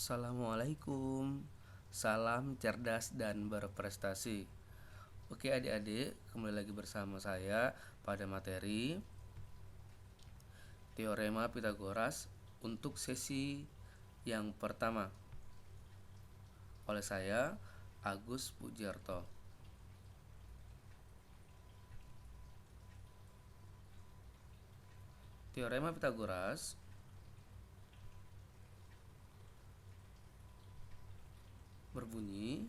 Assalamualaikum. Salam cerdas dan berprestasi. Oke adik-adik, kembali lagi bersama saya pada materi Teorema Pitagoras untuk sesi yang pertama oleh saya, Agus Pujiarto. Teorema Pitagoras berbunyi,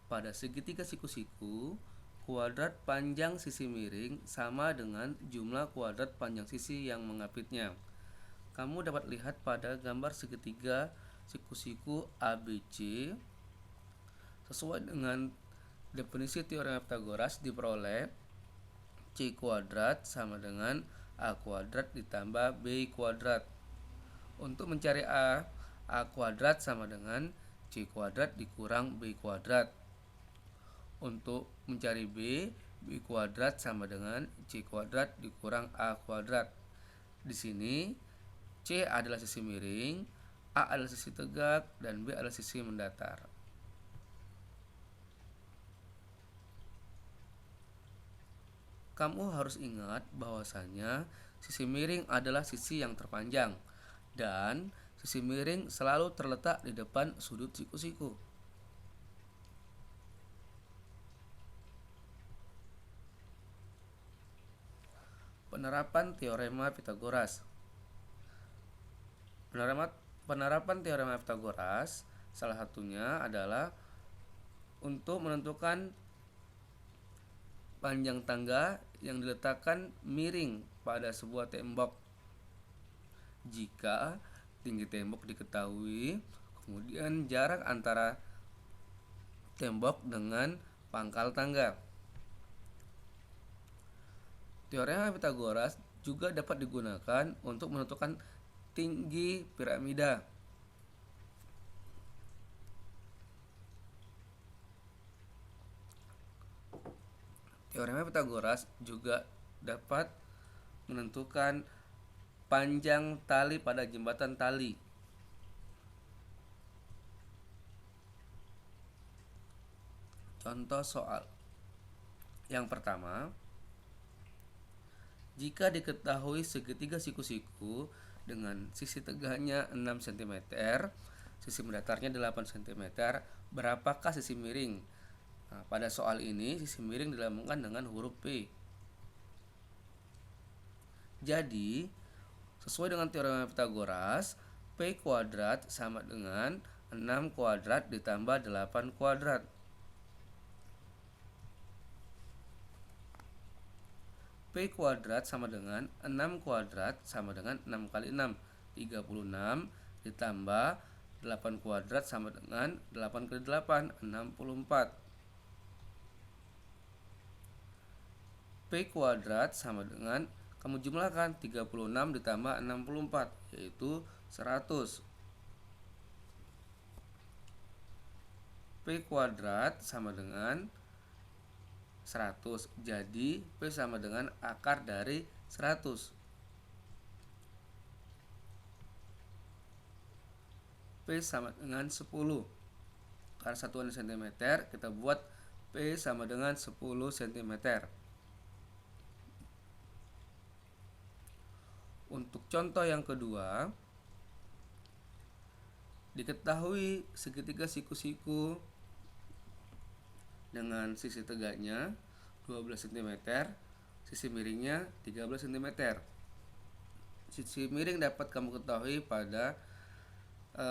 pada segitiga siku-siku, kuadrat panjang sisi miring sama dengan jumlah kuadrat panjang sisi yang mengapitnya. Kamu dapat lihat pada gambar segitiga siku-siku ABC. Sesuai dengan definisi teorema Pitagoras diperoleh C kuadrat sama dengan A kuadrat ditambah B kuadrat. Untuk mencari A kuadrat sama dengan C kuadrat dikurang B kuadrat. Untuk mencari B kuadrat sama dengan C kuadrat dikurang A kuadrat. Di sini C adalah sisi miring, A adalah sisi tegak, dan B adalah sisi mendatar. Kamu harus ingat bahwasanya sisi miring adalah sisi yang terpanjang, dan sisi miring selalu terletak di depan sudut siku-siku. Penerapan teorema Pitagoras. Penerapan teorema Pitagoras salah satunya adalah untuk menentukan panjang tangga yang diletakkan miring pada sebuah tembok. Jika tinggi tembok diketahui, kemudian jarak antara tembok dengan pangkal tangga. Teorema Pitagoras juga dapat digunakan untuk menentukan tinggi piramida. Teorema Pitagoras juga dapat menentukan panjang tali pada jembatan tali. Contoh soal. Yang pertama, jika diketahui segitiga siku-siku dengan sisi tegaknya 6 cm, sisi mendatarnya 8 cm, berapakah sisi miring? Nah, pada soal ini sisi miring dilambangkan dengan huruf P. Jadi, sesuai dengan teorema Pitagoras, P kuadrat sama dengan 6 kuadrat ditambah 8 kuadrat. P kuadrat sama dengan 6 kuadrat sama dengan 6 kali 6, 36, ditambah 8 kuadrat sama dengan 8 kali 8, 64. P kuadrat sama dengan, kamu jumlahkan 36 ditambah 64, yaitu 100. P kuadrat sama dengan 100. Jadi P sama dengan akar dari 100. P sama dengan 10. Karena satuan cm, kita buat P sama dengan 10 cm. Untuk contoh yang kedua, diketahui segitiga siku-siku dengan sisi tegaknya 12 cm, sisi miringnya 13 cm. Sisi miring dapat kamu ketahui pada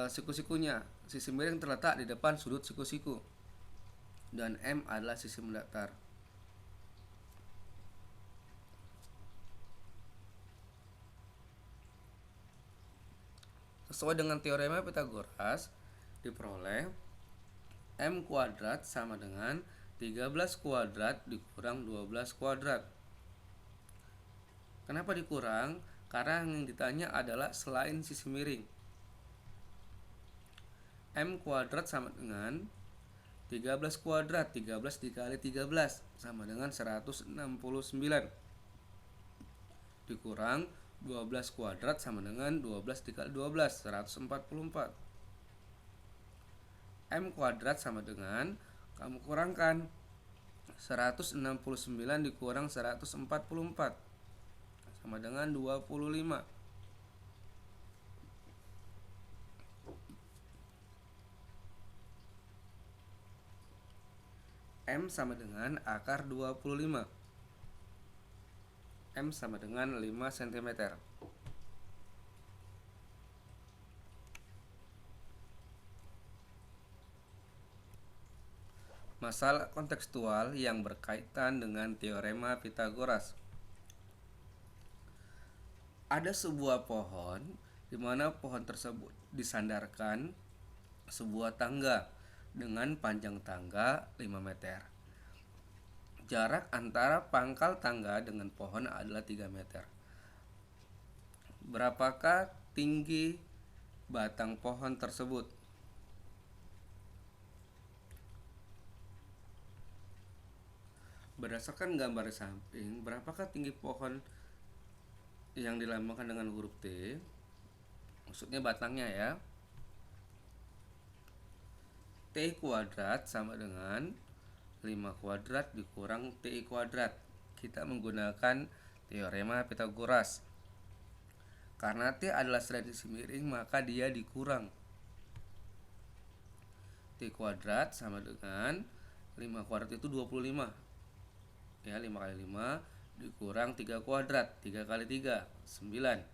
siku-sikunya. Sisi miring terletak di depan sudut siku-siku, dan M adalah sisi mendatar. Sesuai dengan teorema Pitagoras diperoleh M kuadrat sama dengan 13 kuadrat dikurang 12 kuadrat. Kenapa dikurang? Karena yang ditanya adalah selain sisi miring. M kuadrat sama dengan 13 kuadrat, 13 dikali 13 sama dengan 169. Dikurang 12 kuadrat sama dengan 12 dikali 12, 144. M kuadrat sama dengan, kamu kurangkan 169 dikurang 144 sama dengan 25. M sama dengan akar 25. M sama dengan 5 cm. Masalah kontekstual yang berkaitan dengan teorema Pythagoras. Ada sebuah pohon di mana pohon tersebut disandarkan sebuah tangga dengan panjang tangga 5 meter. Jarak antara pangkal tangga dengan pohon adalah 3 meter. Berapakah tinggi batang pohon tersebut? Berdasarkan gambar samping, berapakah tinggi pohon yang dilambangkan dengan huruf T? Maksudnya batangnya ya. T kuadrat sama dengan 5 kuadrat dikurang T kuadrat. Kita menggunakan teorema Pythagoras. Karena T adalah selain sisi miring, maka dia dikurang. T kuadrat sama dengan 5 kuadrat itu 25. Ya, 5 kali 5 dikurang 3 kuadrat. 3 kali 3, 9.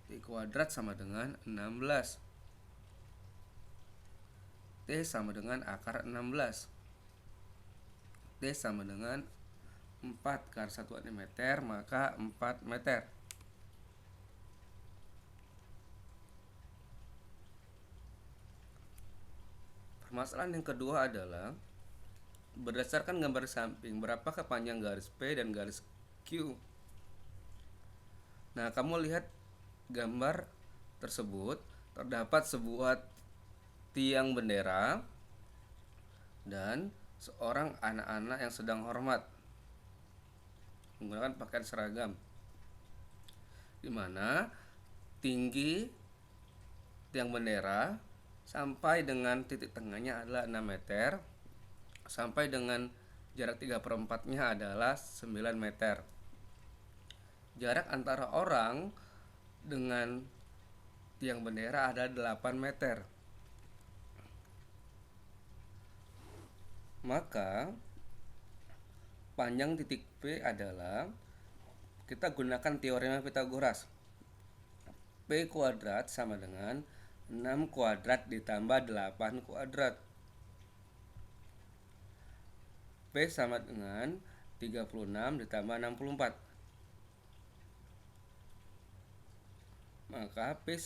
T kuadrat sama dengan 16. T sama dengan akar 16. T sama dengan 4 karena satuannya meter, maka 4 meter. Permasalahan yang kedua adalah berdasarkan gambar samping, berapakah panjang garis P dan garis Q? Nah, kamu lihat gambar tersebut, terdapat sebuah tiang bendera dan seorang anak-anak yang sedang hormat menggunakan pakaian seragam, di mana tinggi tiang bendera sampai dengan titik tengahnya adalah 6 meter, sampai dengan jarak 3/4-nya adalah 9 meter. Jarak antara orang dengan tiang bendera adalah 8 meter. Maka panjang titik P adalah, kita gunakan teorema Pythagoras. P kuadrat sama dengan 6 kuadrat ditambah 8 kuadrat. P sama dengan 36 ditambah 64. Maka P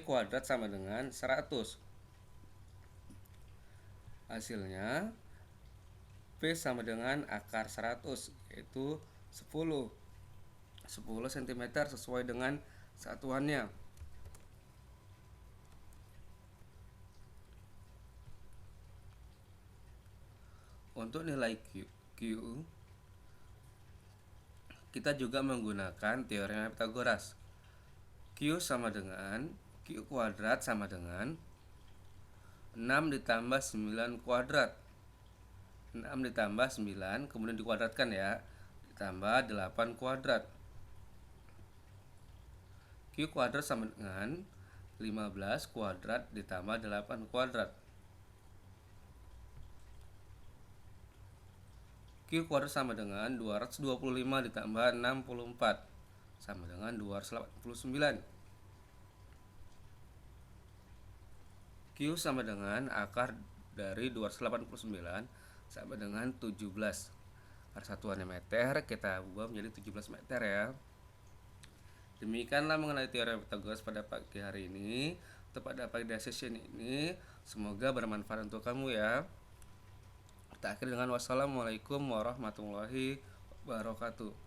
kuadrat sama dengan 100. Hasilnya P sama dengan akar 100, yaitu 10 cm sesuai dengan satuannya. Untuk nilai Q, kita juga menggunakan teorema Pythagoras. Q kuadrat sama dengan 6 ditambah 9 kuadrat. 6 ditambah 9 kemudian dikuadratkan ya, ditambah 8 kuadrat. Q kuadrat sama dengan 15 kuadrat ditambah 8 kuadrat. Q kuadrat sama dengan 225 ditambah 64 sama dengan 289. Q sama dengan akar dari 289 sama dengan 17. Karena satuannya meter, kita ubah menjadi 17 meter ya. Demikianlah mengenai teorema Pythagoras pada pagi hari ini. Atau pada pagi session ini, semoga bermanfaat untuk kamu ya. Kita akhiri dengan wassalamualaikum warahmatullahi wabarakatuh.